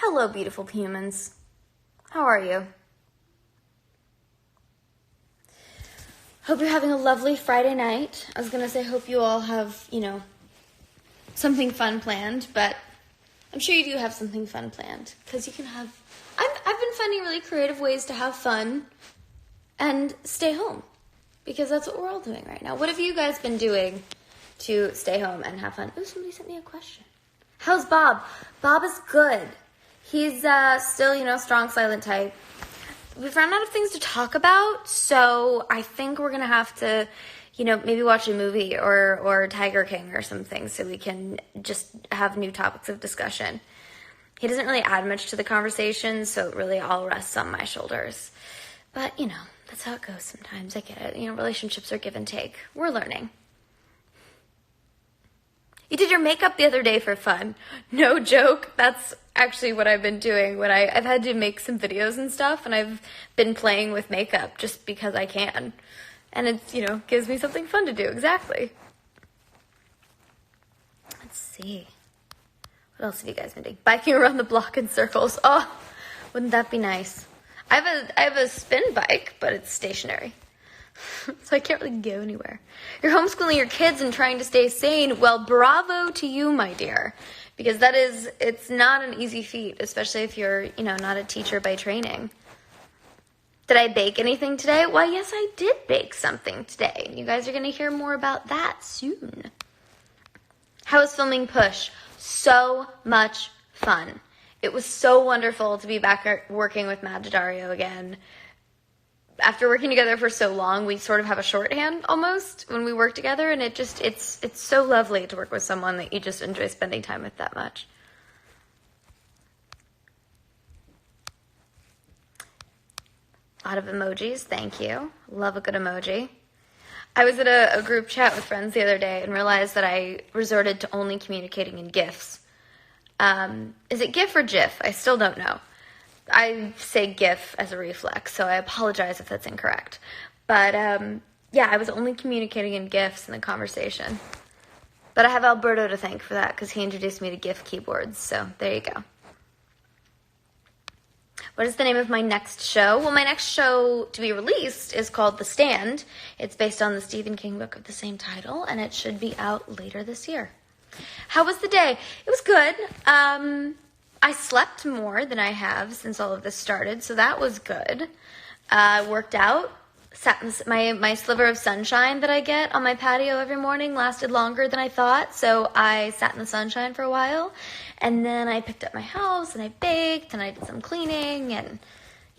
Hello, beautiful humans. How are you? Hope you're having a lovely Friday night. I was going to say hope you all have, something fun planned, but I'm sure you do have something fun planned, because you can have... I've been finding really creative ways to have fun and stay home, because that's what we're all doing right now. What have you guys been doing to stay home and have fun? Oh, somebody sent me a question. How's Bob? Bob is good. He's still, strong, silent type. We've run out of things to talk about, so I think we're going to have to, maybe watch a movie or Tiger King or something so we can just have new topics of discussion. He doesn't really add much to the conversation, so it really all rests on my shoulders. But, that's how it goes sometimes. I get it. Relationships are give and take. We're learning. You did your makeup the other day for fun. No joke. That's actually what I've been doing when I've had to make some videos and stuff, and I've been playing with makeup just because I can. And it, gives me something fun to do. Exactly. Let's see. What else have you guys been doing? Biking around the block in circles. Oh, wouldn't that be nice? I have a spin bike, but it's stationary. So I can't really go anywhere. You're homeschooling your kids and trying to stay sane. Well, bravo to you, my dear. Because it's not an easy feat, especially if you're, not a teacher by training. Did I bake anything today? Why, yes, I did bake something today. You guys are going to hear more about that soon. How was filming Push? So much fun. It was so wonderful to be back working with Matt Daddario again. After working together for so long, we sort of have a shorthand almost when we work together, and it's so lovely to work with someone that you just enjoy spending time with that much. A lot of emojis, thank you. Love a good emoji. I was at a group chat with friends the other day and realized that I resorted to only communicating in GIFs. Is it GIF or GIF? I still don't know. I say GIF as a reflex, so I apologize if that's incorrect. But, I was only communicating in GIFs in the conversation. But I have Alberto to thank for that, because he introduced me to GIF keyboards, so there you go. What is the name of my next show? Well, my next show to be released is called The Stand. It's based on the Stephen King book of the same title, and it should be out later this year. How was the day? It was good. I slept more than I have since all of this started, so that was good. I worked out. My sliver of sunshine that I get on my patio every morning lasted longer than I thought, so I sat in the sunshine for a while. And then I picked up my house, and I baked, and I did some cleaning, and,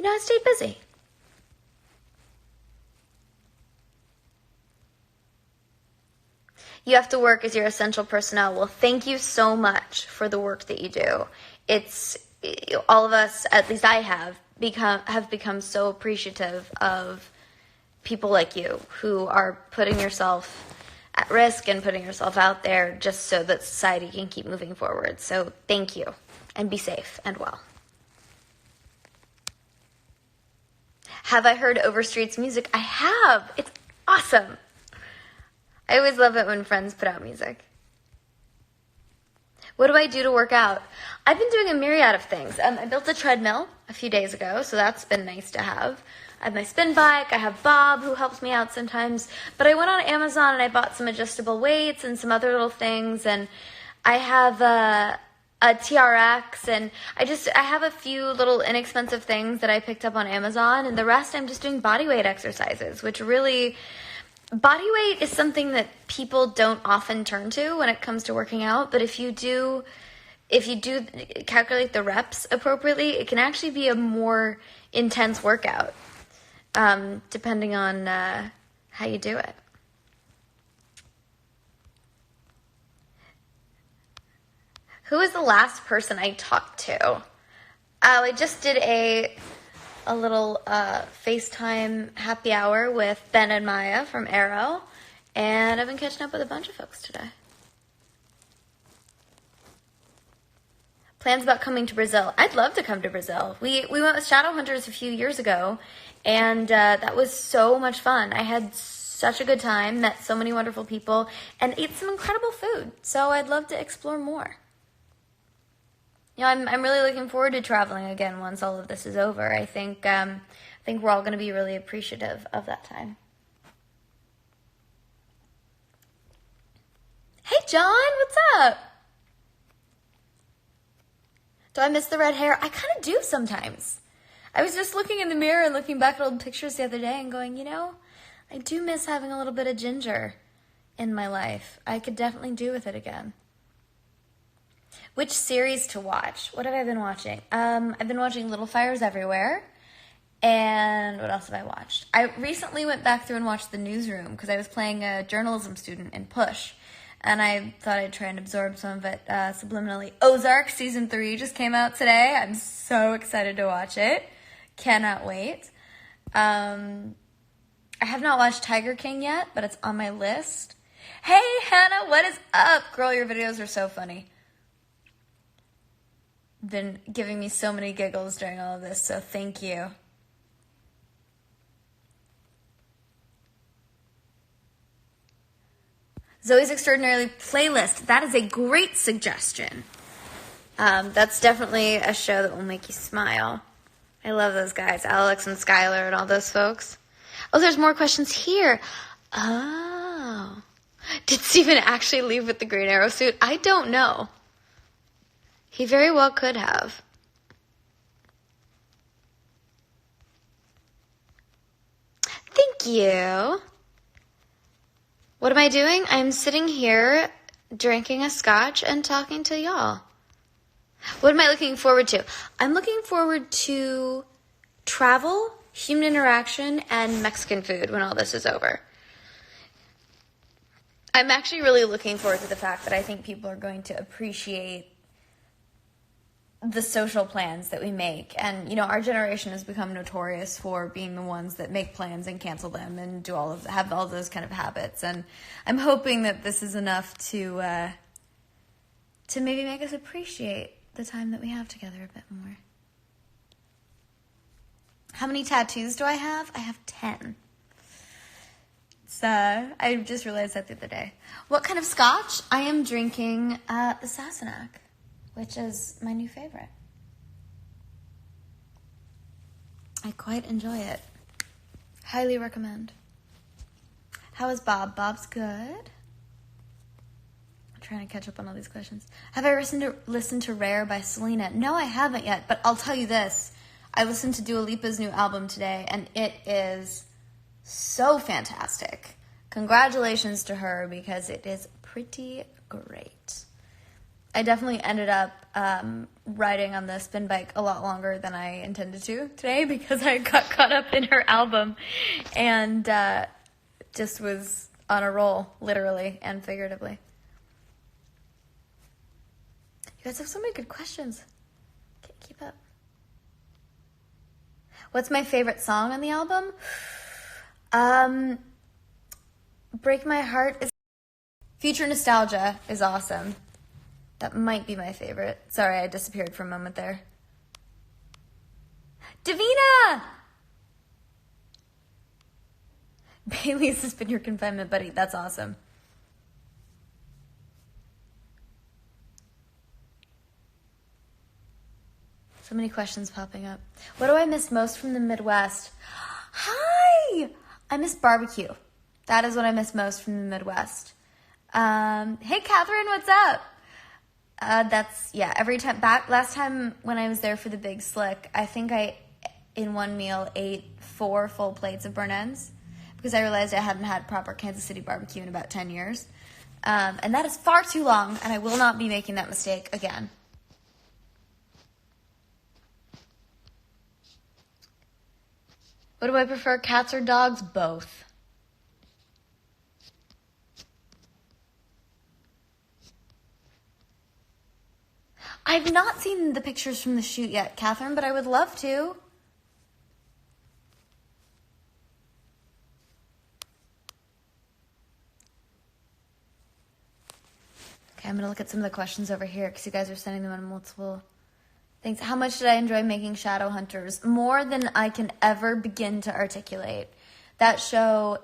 I stayed busy. You have to work as your essential personnel. Well, thank you so much for the work that you do. It's all of us, at least I have become so appreciative of people like you who are putting yourself at risk and putting yourself out there just so that society can keep moving forward. So thank you, and be safe and well. Have I heard Overstreet's music? I have. It's awesome. I always love it when friends put out music. What do I do to work out? I've been doing a myriad of things. I built a treadmill a few days ago, so that's been nice to have. I have my spin bike. I have Bob, who helps me out sometimes. But I went on Amazon and I bought some adjustable weights and some other little things. And I have a TRX, and I have a few little inexpensive things that I picked up on Amazon. And the rest I'm just doing body weight exercises, which really... Body weight is something that people don't often turn to when it comes to working out, but if you do calculate the reps appropriately, it can actually be a more intense workout, depending on how you do it. Who was the last person I talked to? Oh, I just did a little FaceTime happy hour with Ben and Maya from Arrow, and I've been catching up with a bunch of folks today. Plans about coming to Brazil. I'd love to come to Brazil. We went with Shadow Hunters a few years ago, and that was so much fun. I had such a good time, met so many wonderful people, and ate some incredible food, so I'd love to explore more. I'm really looking forward to traveling again once all of this is over. I think we're all going to be really appreciative of that time. Hey, John, what's up? Do I miss the red hair? I kind of do sometimes. I was just looking in the mirror and looking back at old pictures the other day and going, I do miss having a little bit of ginger in my life. I could definitely do with it again. Which series to watch? What have I been watching? I've been watching Little Fires Everywhere. And what else have I watched? I recently went back through and watched The Newsroom because I was playing a journalism student in Push. And I thought I'd try and absorb some of it subliminally. Ozark Season 3 just came out today. I'm so excited to watch it. Cannot wait. I have not watched Tiger King yet, but it's on my list. Hey, Hannah, what is up? Girl, your videos are so funny. Been giving me so many giggles during all of this, so thank you. Zoe's Extraordinary Playlist. That is a great suggestion. That's definitely a show that will make you smile. I love those guys, Alex and Skylar and all those folks. Oh, there's more questions here. Oh. Did Steven actually leave with the Green Arrow suit? I don't know. He very well could have. Thank you. What am I doing? I'm sitting here drinking a scotch and talking to y'all. What am I looking forward to? I'm looking forward to travel, human interaction, and Mexican food when all this is over. I'm actually really looking forward to the fact that I think people are going to appreciate the social plans that we make. And, our generation has become notorious for being the ones that make plans and cancel them and have all those kind of habits. And I'm hoping that this is enough to maybe make us appreciate the time that we have together a bit more. How many tattoos do I have? I have 10. I just realized that the other day. What kind of scotch? I am drinking the Sassenach, which is my new favorite. I quite enjoy it. Highly recommend. How is Bob? Bob's good. I'm trying to catch up on all these questions. Have I listened to Rare by Selena? No, I haven't yet, but I'll tell you this. I listened to Dua Lipa's new album today, and it is so fantastic. Congratulations to her, because it is pretty great. I definitely ended up riding on the spin bike a lot longer than I intended to today because I got caught up in her album and just was on a roll, literally and figuratively. You guys have so many good questions. Can't keep up. What's my favorite song on the album? Break My Heart is... Future Nostalgia is awesome. That might be my favorite. Sorry, I disappeared for a moment there. Davina! Bailey's has been your confinement buddy. That's awesome. So many questions popping up. What do I miss most from the Midwest? Hi! I miss barbecue. That is what I miss most from the Midwest. Hey, Catherine, what's up? Every time last time when I was there for the Big Slick, I think I, in one meal, ate 4 full plates of burnt ends because I realized I hadn't had proper Kansas City barbecue in about 10 years. And that is far too long, and I will not be making that mistake again. What do I prefer, cats or dogs? Both. I've not seen the pictures from the shoot yet, Catherine, but I would love to. Okay, I'm going to look at some of the questions over here because you guys are sending them on multiple things. How much did I enjoy making Shadowhunters? More than I can ever begin to articulate. That show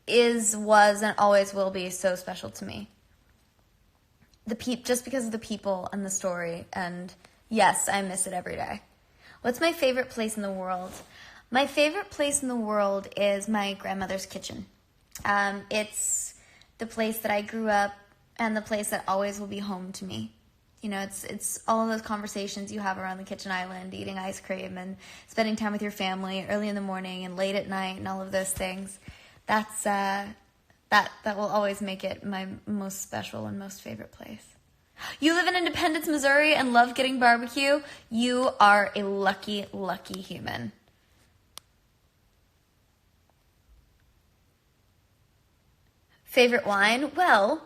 was, and always will be so special to me. Just because of the people and the story and Yes, I miss it every day. What's my favorite place in the world? My favorite place in the world is my grandmother's kitchen. It's the place that I grew up and the place that always will be home to me. You know, it's all of those conversations you have around the kitchen island, eating ice cream and spending time with your family early in the morning and late at night and all of those things. That's that will always make it my most special and most favorite place. You live in Independence, Missouri and love getting barbecue? You are a lucky, lucky human. Favorite wine? Well,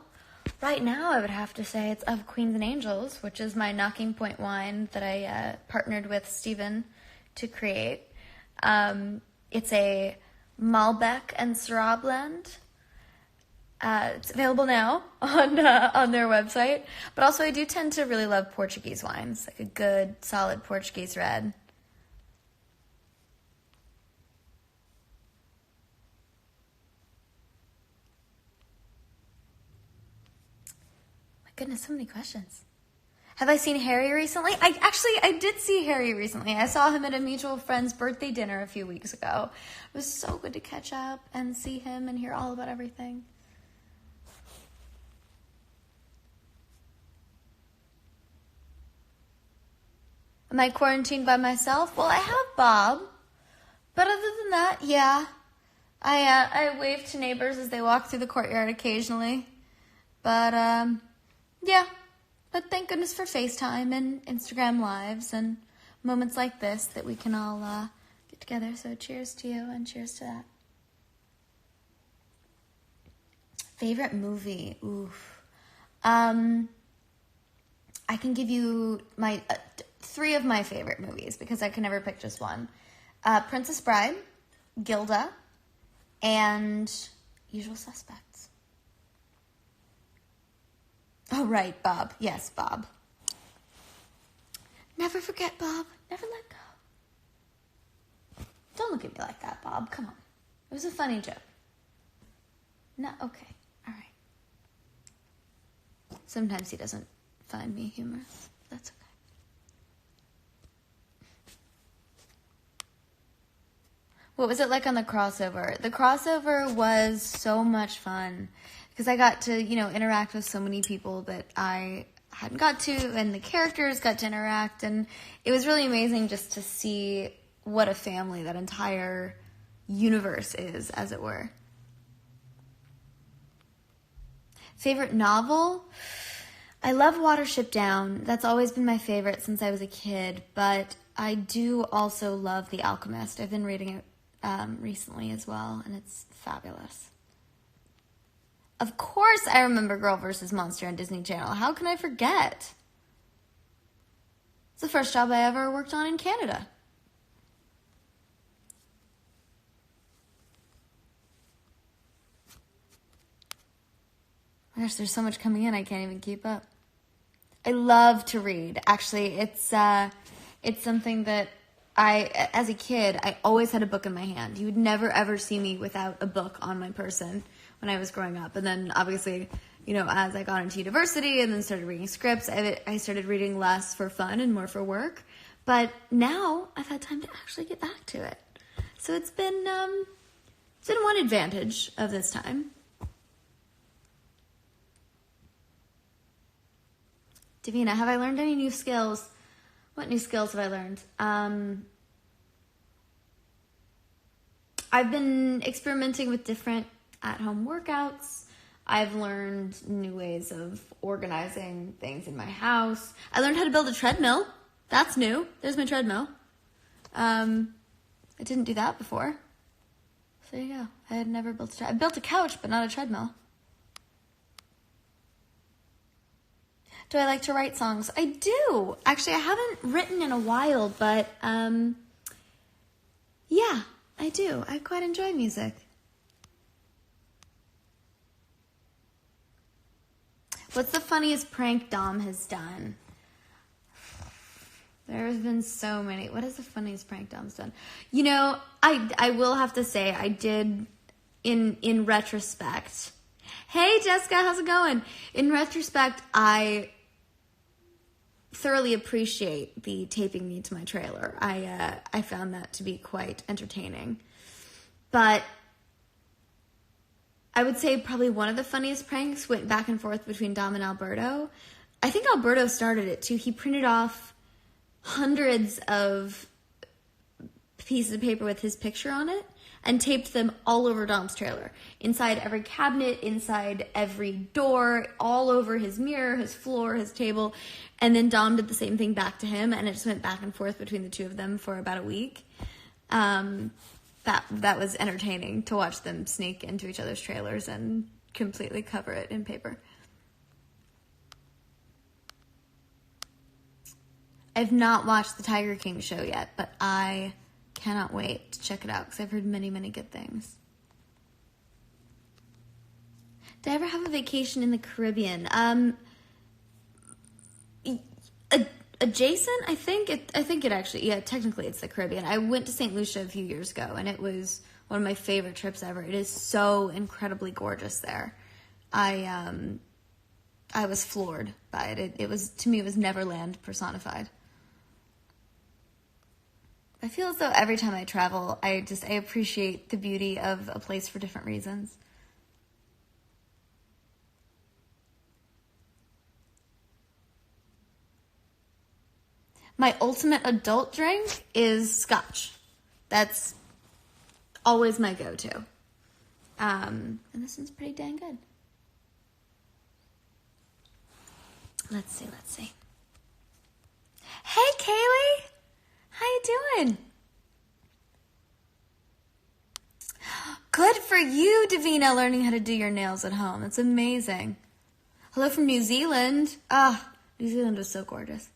right now I would have to say it's of Queens and Angels, which is my Knocking Point wine that I partnered with Stephen to create. It's a Malbec and Syrah blend. It's available now on their website. But also I do tend to really love Portuguese wines, like a good, solid Portuguese red. Goodness, so many questions. Have I seen Harry recently? I did see Harry recently. I saw him at a mutual friend's birthday dinner a few weeks ago. It was so good to catch up and see him and hear all about everything. Am I quarantined by myself? Well, I have Bob. But other than that, yeah. I wave to neighbors as they walk through the courtyard occasionally. But, yeah, but thank goodness for FaceTime and Instagram Lives and moments like this that we can all get together. So cheers to you and cheers to that. Favorite movie? Oof. I can give you my 3 of my favorite movies because I can never pick just one. Princess Bride, Gilda, and Usual Suspects. Oh, right, Bob. Yes, Bob. Never forget, Bob. Never let go. Don't look at me like that, Bob. Come on. It was a funny joke. No, okay. All right. Sometimes he doesn't find me humorous. That's okay. What was it like on the crossover? The crossover was so much fun. Because I got to, interact with so many people that I hadn't got to, and the characters got to interact, and it was really amazing just to see what a family that entire universe is, as it were. Favorite novel? I love Watership Down. That's always been my favorite since I was a kid, but I do also love The Alchemist. I've been reading it recently as well, and it's fabulous. Of course I remember Girl vs. Monster on Disney Channel. How can I forget? It's the first job I ever worked on in Canada. Oh my gosh, there's so much coming in I can't even keep up. I love to read. Actually, it's something that as a kid, I always had a book in my hand. You would never ever see me without a book on my person when I was growing up. And then obviously, as I got into university and then started reading scripts, I started reading less for fun and more for work. But now I've had time to actually get back to it. So it's been one advantage of this time. Davina, have I learned any new skills? What new skills have I learned? I've been experimenting with different at-home workouts. I've learned new ways of organizing things in my house. I learned how to build a treadmill. That's new. There's my treadmill. I didn't do that before. So there you go. I had never built a treadmill. I built a couch, but not a treadmill. Do I like to write songs? I do. Actually, I haven't written in a while, but yeah, I do. I quite enjoy music. What's the funniest prank Dom has done? There's been so many. What is the funniest prank Dom's done? I will have to say I did in retrospect. Hey Jessica, how's it going? In retrospect, I thoroughly appreciate the taping me to my trailer. I found that to be quite entertaining. But I would say probably one of the funniest pranks went back and forth between Dom and Alberto. I think Alberto started it too. He printed off hundreds of pieces of paper with his picture on it and taped them all over Dom's trailer. Inside every cabinet, inside every door, all over his mirror, his floor, his table. And then Dom did the same thing back to him, and it just went back and forth between the two of them for about a week. That was entertaining to watch them sneak into each other's trailers and completely cover it in paper. I've not watched the Tiger King show yet, but I cannot wait to check it out because I've heard many, many good things. Did I ever have a vacation in the Caribbean? Adjacent, I think it actually, yeah, technically it's the Caribbean. I went to St. Lucia a few years ago, and it was one of my favorite trips ever. It is so incredibly gorgeous there. I was floored by it. It was, to me, it was Neverland personified. I feel as though every time I travel, I appreciate the beauty of a place for different reasons. My ultimate adult drink is scotch. That's always my go-to. And this one's pretty dang good. Let's see. Hey, Kaylee! How you doing? Good for you, Davina, learning how to do your nails at home. That's amazing. Hello from New Zealand. New Zealand was so gorgeous.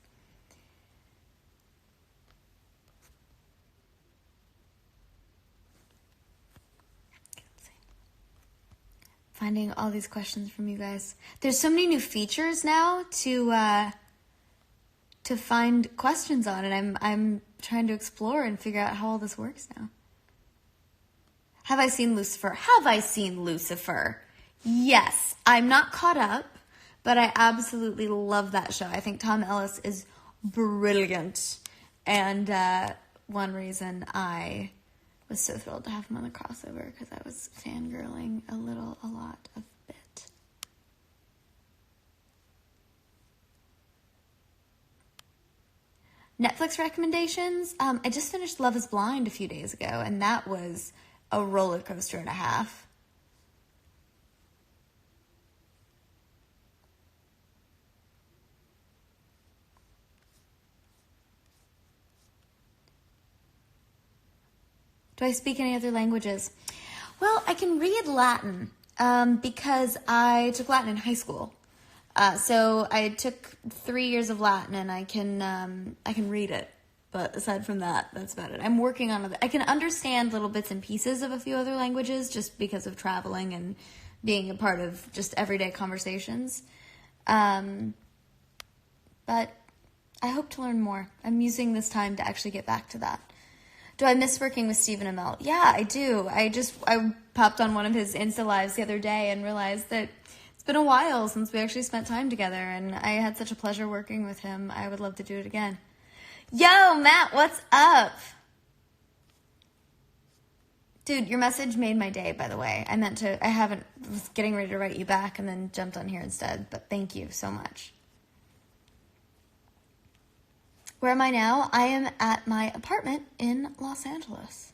Finding all these questions from you guys. There's so many new features now to find questions on, and I'm trying to explore and figure out how all this works now. Have I seen Lucifer? Yes. I'm not caught up, but I absolutely love that show. I think Tom Ellis is brilliant, and one reason I was so thrilled to have him on the crossover because I was fangirling a lot of bit. Netflix recommendations. I just finished Love is Blind a few days ago, and that was a roller coaster and a half. Do I speak any other languages? Well, I can read Latin because I took Latin in high school. So I took 3 years of Latin, and I can read it. But aside from that, that's about it. I'm working on it. I can understand little bits and pieces of a few other languages just because of traveling and being a part of just everyday conversations. But I hope to learn more. I'm using this time to actually get back to that. Do I miss working with Stephen Amell? Yeah, I do. I popped on one of his Insta Lives the other day and realized that it's been a while since we actually spent time together, and I had such a pleasure working with him. I would love to do it again. Yo, Matt, what's up? Dude, your message made my day, by the way. Was getting ready to write you back and then jumped on here instead, but thank you so much. Where am I now? I am at my apartment in Los Angeles.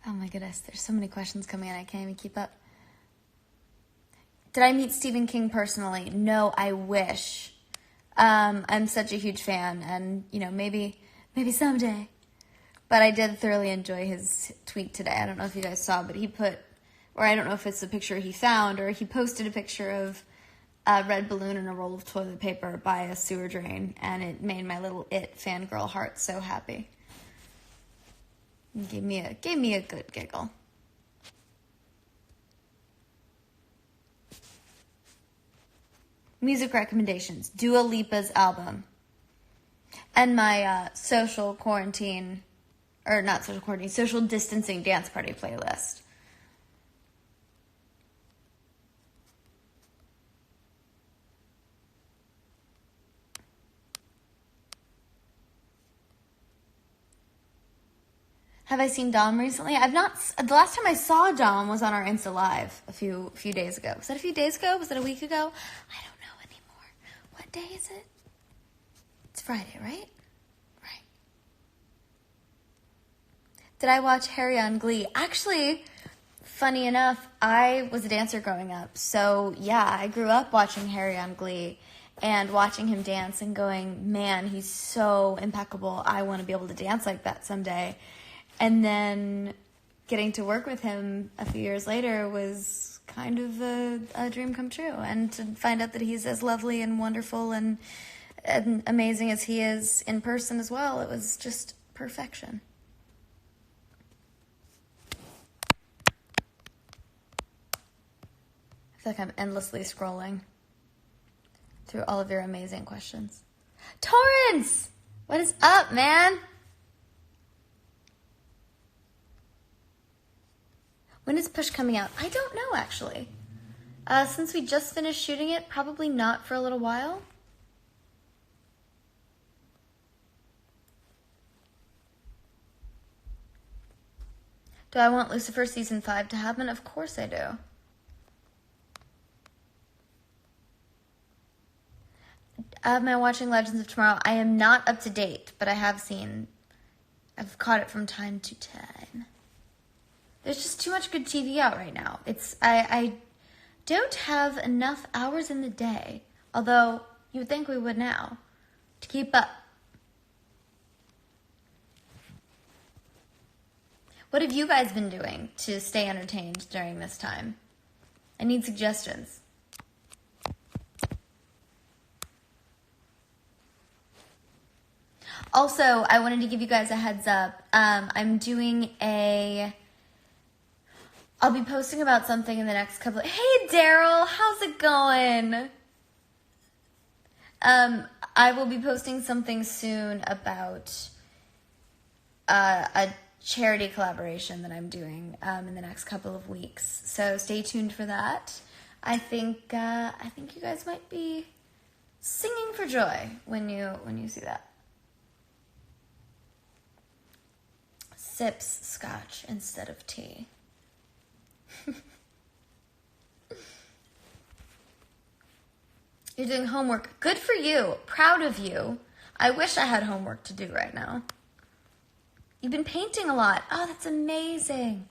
Oh my goodness, there's so many questions coming in, I can't even keep up. Did I meet Stephen King personally? No, I wish. I'm such a huge fan, and maybe someday. But I did thoroughly enjoy his tweet today. I don't know if you guys saw, but he put, or I don't know if it's a picture he found, or he posted a picture of a red balloon and a roll of toilet paper by a sewer drain, and it made my little fangirl heart so happy. It gave me a good giggle. Music recommendations. Dua Lipa's album. And my social distancing dance party playlist. Have I seen Dom recently? I've not. The last time I saw Dom was on our Insta Live a few days ago. Was that a few days ago? Was it a week ago? I don't know anymore. What day is it? It's Friday, right? Right. Did I watch Harry on Glee? Actually, funny enough, I was a dancer growing up. So, yeah, I grew up watching Harry on Glee and watching him dance and going, man, he's so impeccable. I want to be able to dance like that someday. And then getting to work with him a few years later was kind of a dream come true. And to find out that he's as lovely and wonderful and amazing as he is in person as well, it was just perfection. I feel like I'm endlessly scrolling through all of your amazing questions. Torrance! What is up, man? When is Push coming out? I don't know, actually. Since we just finished shooting it, probably not for a little while. Do I want Lucifer Season 5 to happen? Of course I do. Am I watching Legends of Tomorrow? I am not up to date, but I've caught it from time to time. There's just too much good TV out right now. I don't have enough hours in the day, although you would think we would now, to keep up. What have you guys been doing to stay entertained during this time? I need suggestions. Also, I wanted to give you guys a heads up. I'll be posting about something in the next couple of... Hey, Daryl, how's it going? I will be posting something soon about a charity collaboration that I'm doing in the next couple of weeks. So stay tuned for that. I think you guys might be singing for joy when you see that. Sips scotch instead of tea. You're doing homework. Good for you. Proud of you. I wish I had homework to do right now. You've been painting a lot. Oh, that's amazing.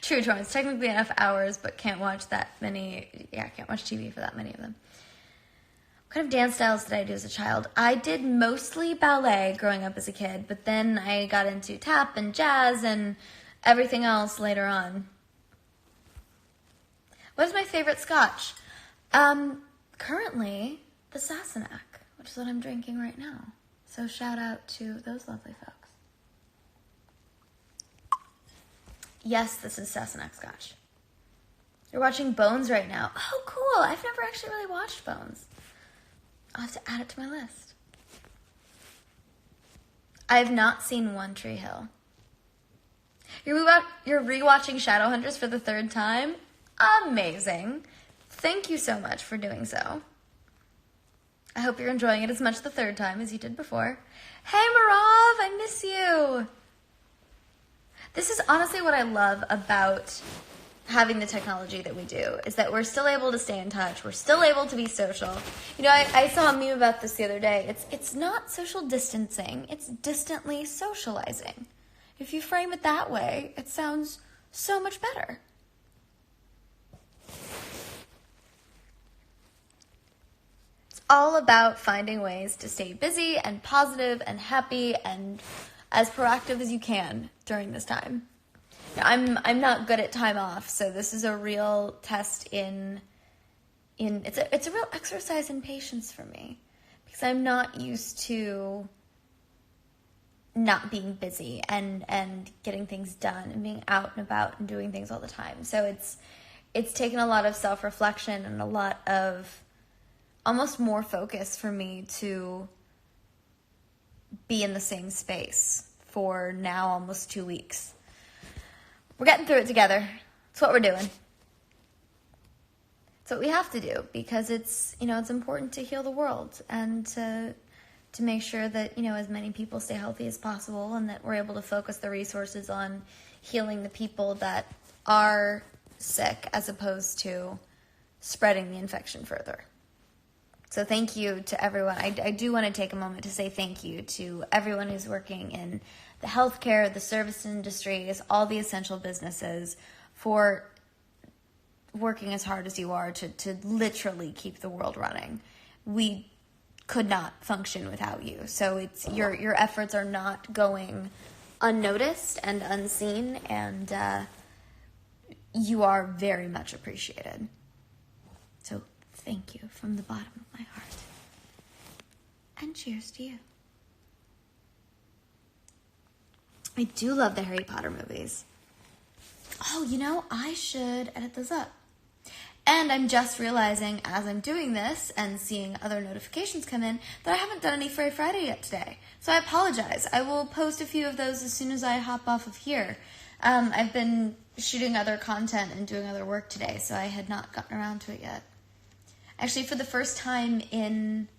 True, Torrance. Technically enough hours, but can't watch that many. Yeah, can't watch TV for that many of them. What kind of dance styles did I do as a child? I did mostly ballet growing up as a kid, but then I got into tap and jazz and everything else later on. What is my favorite scotch? Currently, the Sassenach, which is what I'm drinking right now. So shout out to those lovely folks. Yes, this is Sassenach scotch. You're watching Bones right now. Oh, cool. I've never actually really watched Bones. I'll have to add it to my list. I have not seen One Tree Hill. You're rewatching Shadowhunters for the third time? Amazing. Thank you so much for doing so. I hope you're enjoying it as much the third time as you did before. Hey, Marav, I miss you. This is honestly what I love about having the technology that we do, is that we're still able to stay in touch. We're still able to be social. You know, I saw a meme about this the other day. It's not social distancing. It's distantly socializing. If you frame it that way, it sounds so much better. It's all about finding ways to stay busy and positive and happy and as proactive as you can during this time. I'm not good at time off, so this is a real test it's a real exercise in patience for me, because I'm not used to not being busy and getting things done and being out and about and doing things all the time. So it's taken a lot of self-reflection and a lot of almost more focus for me to be in the same space for now almost 2 weeks. We're getting through it together. It's what we're doing. It's what we have to do because it's important to heal the world and to make sure that, as many people stay healthy as possible and that we're able to focus the resources on healing the people that are sick as opposed to spreading the infection further. So thank you to everyone. I do want to take a moment to say thank you to everyone who's working in the healthcare, the service industries, all the essential businesses for working as hard as you are to literally keep the world running. We could not function without you. So it's your efforts are not going unnoticed and unseen, and you are very much appreciated. So thank you from the bottom of my heart. And cheers to you. I do love the Harry Potter movies. Oh, I should edit those up. And I'm just realizing as I'm doing this and seeing other notifications come in that I haven't done any Fray Friday yet today. So I apologize. I will post a few of those as soon as I hop off of here. I've been shooting other content and doing other work today, so I had not gotten around to it yet. Actually, for the first time in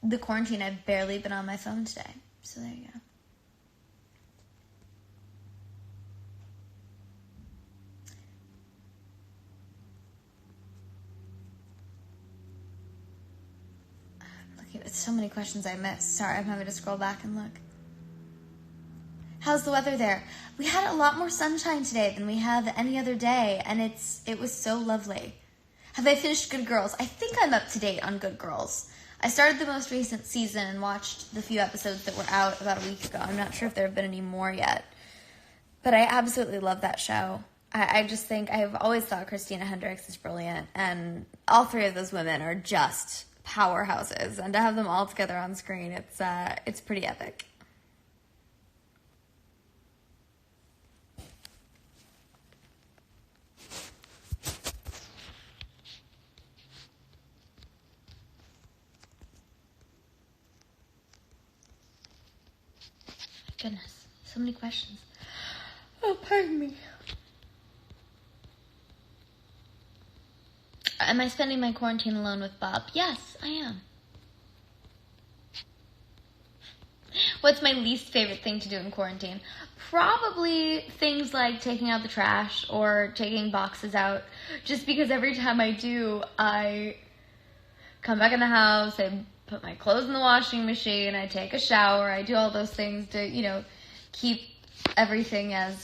the quarantine, I've barely been on my phone today. So there you go. So many questions I missed. Sorry, I'm having to scroll back and look. How's the weather there? We had a lot more sunshine today than we have any other day, and it was so lovely. Have I finished Good Girls? I think I'm up to date on Good Girls. I started the most recent season and watched the few episodes that were out about a week ago. I'm not sure if there have been any more yet. But I absolutely love that show. I just think I've always thought Christina Hendricks is brilliant, and all three of those women are just powerhouses, and to have them all together on screen, it's pretty epic. Goodness, so many questions. Oh, pardon me. Am I spending my quarantine alone with Bob? Yes, I am. What's my least favorite thing to do in quarantine? Probably things like taking out the trash or taking boxes out. Just because every time I do, I come back in the house, I put my clothes in the washing machine, I take a shower, I do all those things to, keep everything as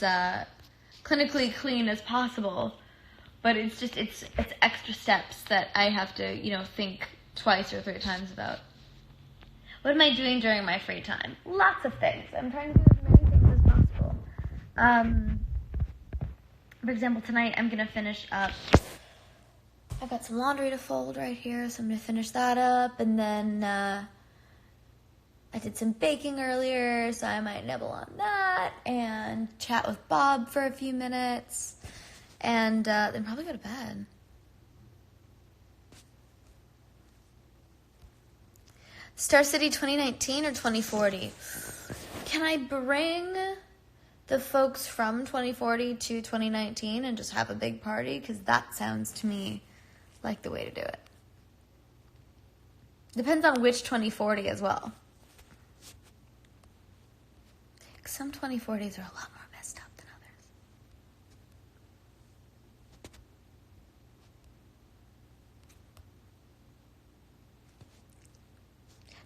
clinically clean as possible. But it's extra steps that I have to, think twice or 3 times about. What am I doing during my free time? Lots of things. I'm trying to do as many things as possible. For example, tonight I'm going to finish up. I've got some laundry to fold right here, so I'm going to finish that up. And then I did some baking earlier, so I might nibble on that and chat with Bob for a few minutes. And then probably go to bed. Star City 2019 or 2040? Can I bring the folks from 2040 to 2019 and just have a big party? Because that sounds to me like the way to do it. Depends on which 2040 as well. Some 2040s are a lot more messed up than others.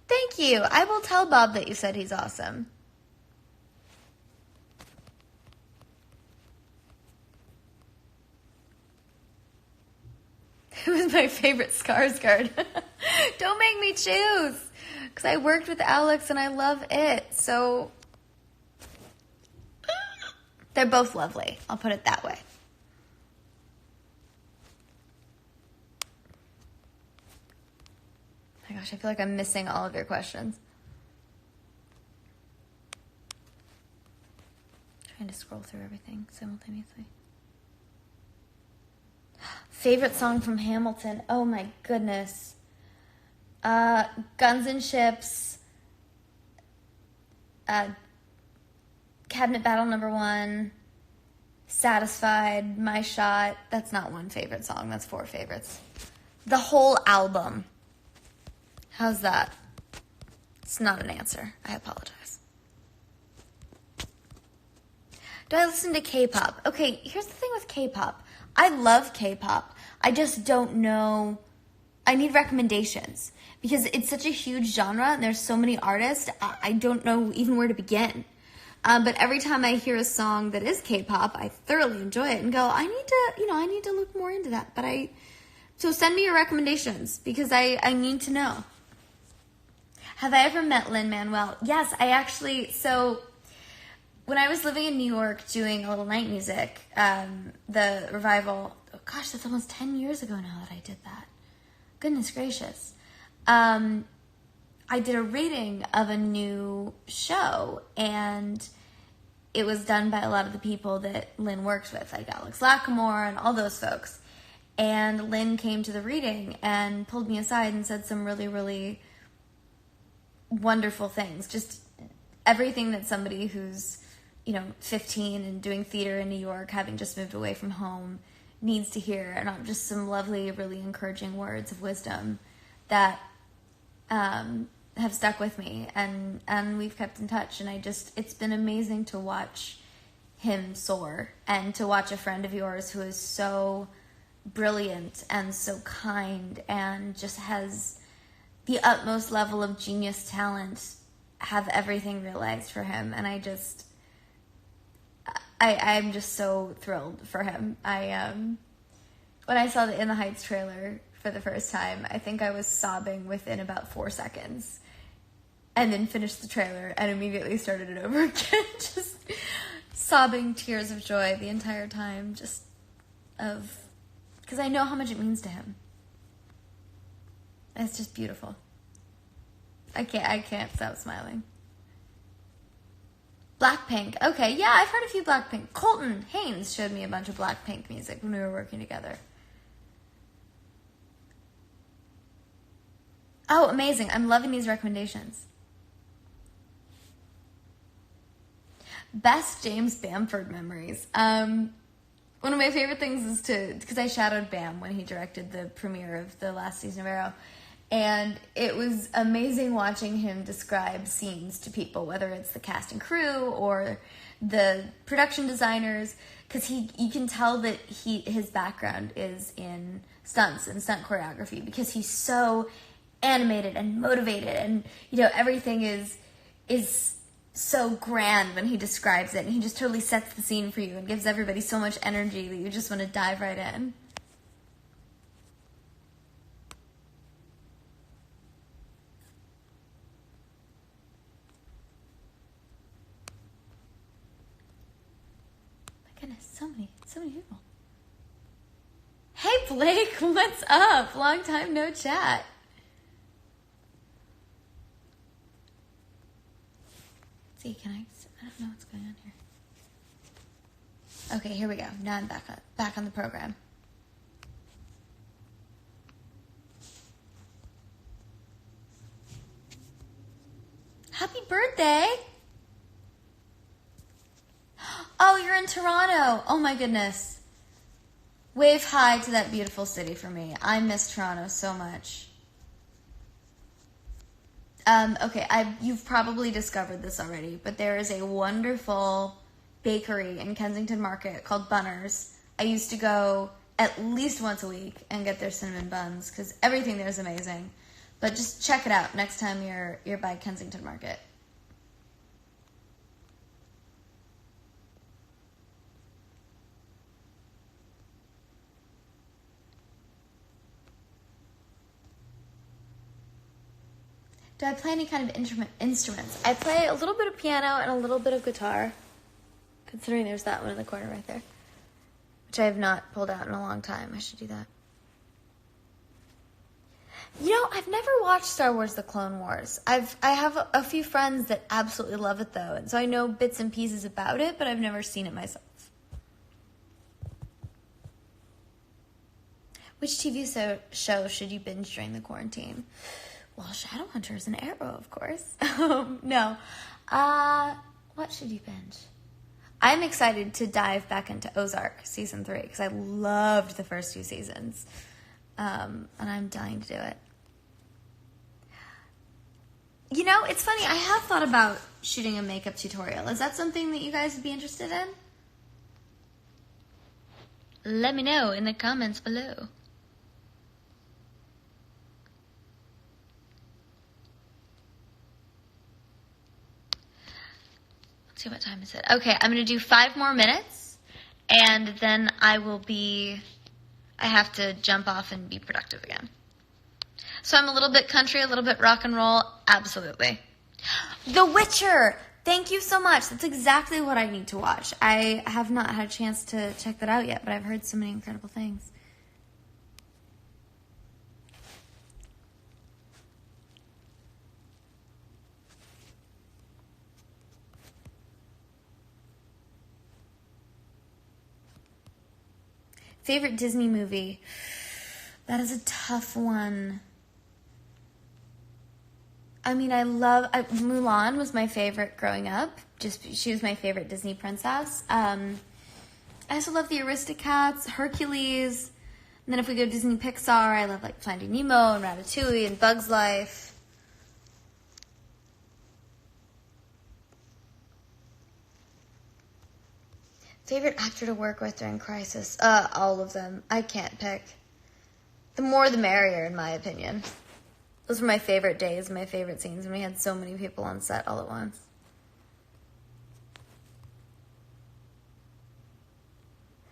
Thank you. I will tell Bob that you said he's awesome. Who is my favorite Skarsgård? Don't make me choose. Because I worked with Alex and I love it. So they're both lovely. I'll put it that way. Oh my gosh, I feel like I'm missing all of your questions. Trying to scroll through everything simultaneously. Favorite song from Hamilton? Oh my goodness. Guns and Ships, Cabinet Battle #1, Satisfied, My Shot. That's not one favorite song, that's 4 favorites. The whole album. How's that? It's not an answer. I apologize. Do I listen to K-pop? Okay, here's the thing with K-pop. I love K-pop. I just don't know. I need recommendations because it's such a huge genre and there's so many artists. I don't know even where to begin. But every time I hear a song that is K-pop, I thoroughly enjoy it and go, I need to look more into that. So send me your recommendations because I need to know. Have I ever met Lin-Manuel? Yes, I actually, so when I was living in New York doing a little night music, the revival, oh gosh, that's almost 10 years ago now that I did that. Goodness gracious. I did a reading of a new show, and it was done by a lot of the people that Lynn works with, like Alex Lacamoire and all those folks. And Lynn came to the reading and pulled me aside and said some really, really wonderful things. Just everything that somebody who's, 15 and doing theater in New York, having just moved away from home, needs to hear. And just some lovely, really encouraging words of wisdom that have stuck with me. And we've kept in touch. And it's been amazing to watch him soar and to watch a friend of yours who is so brilliant and so kind and just has the utmost level of genius talent have everything realized for him. And I'm just so thrilled for him. When I saw the In the Heights trailer for the first time, I think I was sobbing within about 4 seconds and then finished the trailer and immediately started it over again. Just sobbing tears of joy the entire time, because I know how much it means to him. It's just beautiful. I can't stop smiling. Blackpink. Okay, yeah, I've heard a few Blackpink. Colton Haynes showed me a bunch of Blackpink music when we were working together. Oh, amazing. I'm loving these recommendations. Best James Bamford memories. One of my favorite things is because I shadowed Bam when he directed the premiere of the last season of Arrow. And it was amazing watching him describe scenes to people, whether it's the cast and crew or the production designers, because you can tell that his background is in stunts and stunt choreography because he's so animated and motivated, and everything is so grand when he describes it, and he just totally sets the scene for you and gives everybody so much energy that you just want to dive right in. Goodness, so many people. Hey Blake, what's up? Long time no chat. Let's see, I don't know what's going on here. Okay, here we go. Now I'm back on the program. Happy birthday! Oh, you're in Toronto. Oh my goodness. Wave hi to that beautiful city for me. I miss Toronto so much. Okay, you've probably discovered this already, but there is a wonderful bakery in Kensington Market called Bunner's. I used to go at least once a week and get their cinnamon buns because everything there is amazing. But just check it out next time you're by Kensington Market. Do I play any kind of instruments? I play a little bit of piano and a little bit of guitar, considering there's that one in the corner right there, which I have not pulled out in a long time. I should do that. I've never watched Star Wars: The Clone Wars. I have a few friends that absolutely love it, though, and so I know bits and pieces about it, but I've never seen it myself. Which TV show should you binge during the quarantine? Well, Shadowhunter is an Arrow, of course. No. What should you binge? I'm excited to dive back into Ozark season 3 because I loved the first 2 seasons. And I'm dying to do it. You know, it's funny. I have thought about shooting a makeup tutorial. Is that something that you guys would be interested in? Let me know in the comments below. Let's see, what time is it? Okay, I'm going to do 5 more minutes, and then I have to jump off and be productive again. So I'm a little bit country, a little bit rock and roll. Absolutely. The Witcher! Thank you so much. That's exactly what I need to watch. I have not had a chance to check that out yet, but I've heard so many incredible things. Favorite Disney movie? That is a tough one. I mean, Mulan was my favorite growing up. She was my favorite Disney princess. I also love the Aristocats, Hercules. And then if we go Disney Pixar, I love like Finding Nemo and Ratatouille and Bug's Life. Favorite actor to work with during Crisis? All of them. I can't pick. The more the merrier, in my opinion. Those were my favorite days, my favorite scenes, when we had so many people on set all at once.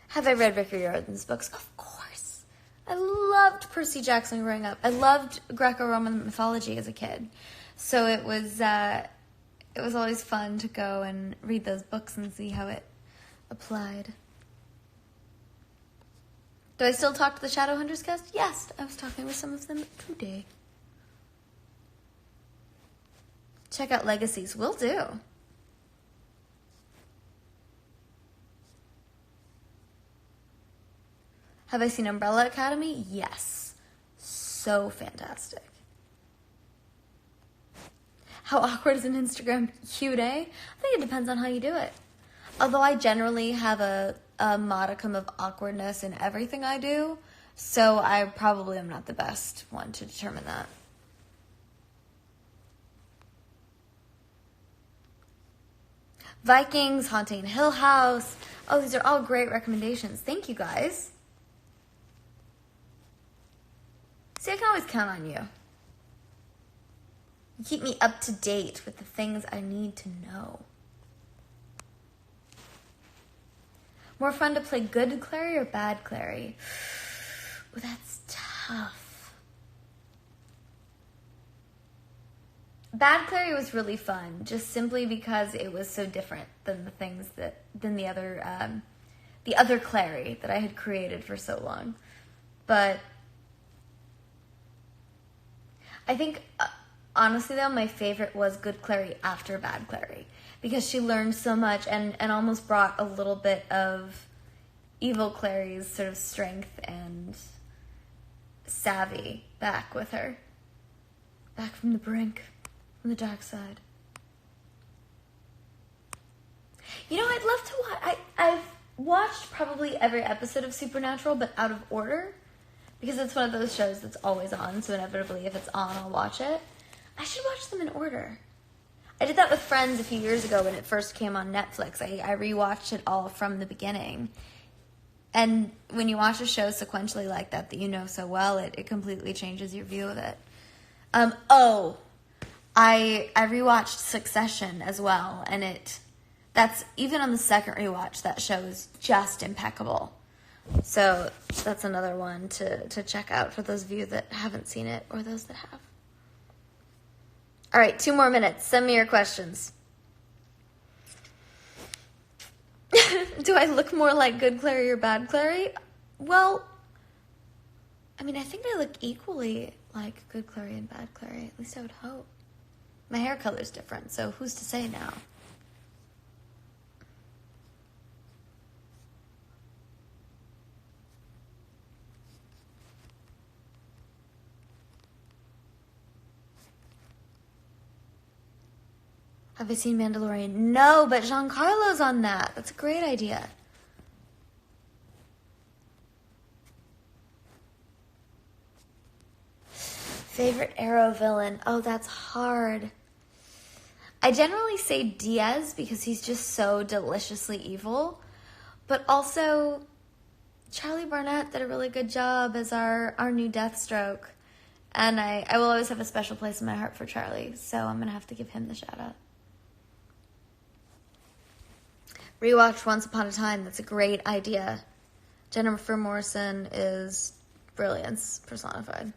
Have I read Rick Riordan's books? Of course. I loved Percy Jackson growing up. I loved Greco-Roman mythology as a kid. So it was always fun to go and read those books and see how it applied. Do I still talk to the Shadowhunters cast? Yes, I was talking with some of them today. Check out Legacies. Will do. Have I seen Umbrella Academy? Yes. So fantastic. How awkward is an Instagram cue day? I think it depends on how you do it. Although I generally have a modicum of awkwardness in everything I do, so I probably am not the best one to determine that. Vikings, Haunting Hill House. Oh, these are all great recommendations. Thank you, guys. See, I can always count on you. You keep me up to date with the things I need to know. More fun to play good Clary or bad Clary? Oh, that's tough. Bad Clary was really fun, just simply because it was so different than the other Clary that I had created for so long. But I think, honestly though, my favorite was Good Clary after Bad Clary, because she learned so much and almost brought a little bit of Evil Clary's sort of strength and savvy back with her. Back from the brink, from the dark side. You know, I'd love to watch. I've watched probably every episode of Supernatural, but out of order, because it's one of those shows that's always on, so inevitably if it's on, I'll watch it. I should watch them in order. I did that with Friends a few years ago when it first came on Netflix. I rewatched it all from the beginning. And when you watch a show sequentially like that you know so well, it completely changes your view of it. I rewatched Succession as well, and that's even on the second rewatch, that show is just impeccable. So that's another one to check out for those of you that haven't seen it or those that have. All right, 2 more minutes. Send me your questions. Do I look more like Good Clary or Bad Clary? Well, I mean, I think I look equally like Good Clary and Bad Clary. At least I would hope. My hair color's different, so who's to say now? Have I seen Mandalorian? No, but Giancarlo's on that. That's a great idea. Favorite Arrow villain? Oh, that's hard. I generally say Diaz because he's just so deliciously evil. But also, Charlie Barnett did a really good job as our new Deathstroke. And I will always have a special place in my heart for Charlie. So I'm going to have to give him the shout out. Rewatch Once Upon a Time. That's a great idea. Jennifer Morrison is brilliance personified.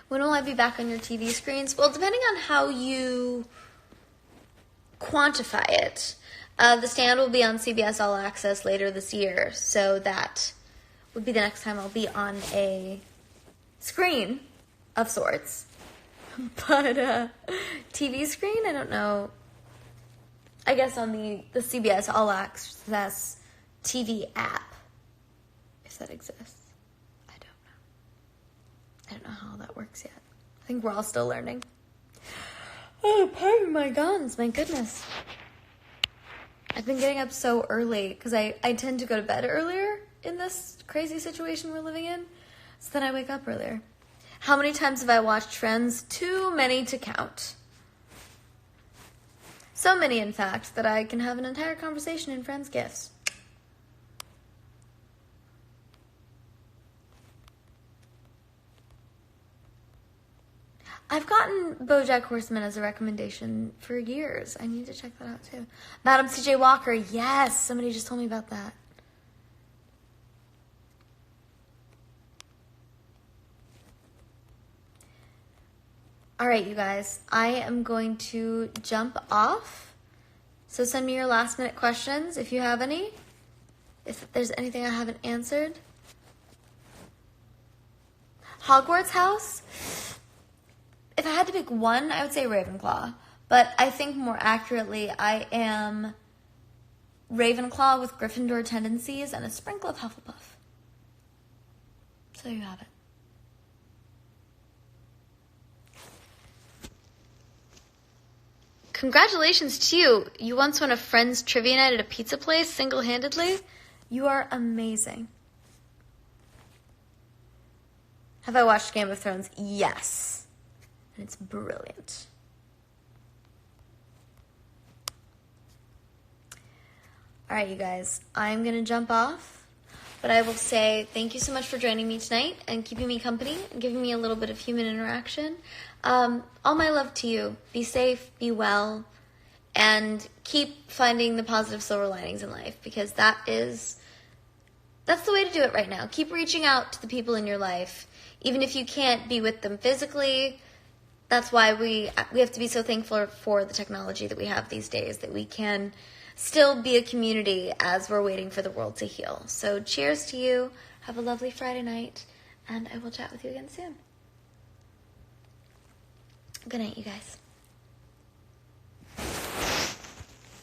When will I be back on your TV screens? Well, depending on how you quantify it. The Stand will be on CBS All Access later this year, so that would be the next time I'll be on a screen of sorts. But TV screen, I don't know. I guess on the CBS All Access TV app, if that exists. I don't know how that works yet. I think we're all still learning. Oh, pardon my guns, my goodness. I've been getting up so early because I tend to go to bed earlier in this crazy situation we're living in. So then I wake up earlier. How many times have I watched Friends? Too many to count. So many, in fact, that I can have an entire conversation in Friends GIFs. I've gotten BoJack Horseman as a recommendation for years. I need to check that out too. Madam C.J. Walker, yes! Somebody just told me about that. Alright, you guys. I am going to jump off. So send me your last minute questions if you have any. If there's anything I haven't answered. Hogwarts house? If I had to pick one, I would say Ravenclaw. But I think more accurately, I am Ravenclaw with Gryffindor tendencies and a sprinkle of Hufflepuff. So there you have it. Congratulations to you. You once won a Friends trivia night at a pizza place single-handedly. You are amazing. Have I watched Game of Thrones? Yes. And it's brilliant. All right, you guys. I'm going to jump off. But I will say thank you so much for joining me tonight and keeping me company and giving me a little bit of human interaction. All my love to you. Be safe, be well, and keep finding the positive silver linings in life because that's the way to do it right now. Keep reaching out to the people in your life. Even if you can't be with them physically, that's why we have to be so thankful for the technology that we have these days, that we can still be a community as we're waiting for the world to heal. So cheers to you. Have a lovely Friday night, and I will chat with you again soon. Good night, you guys.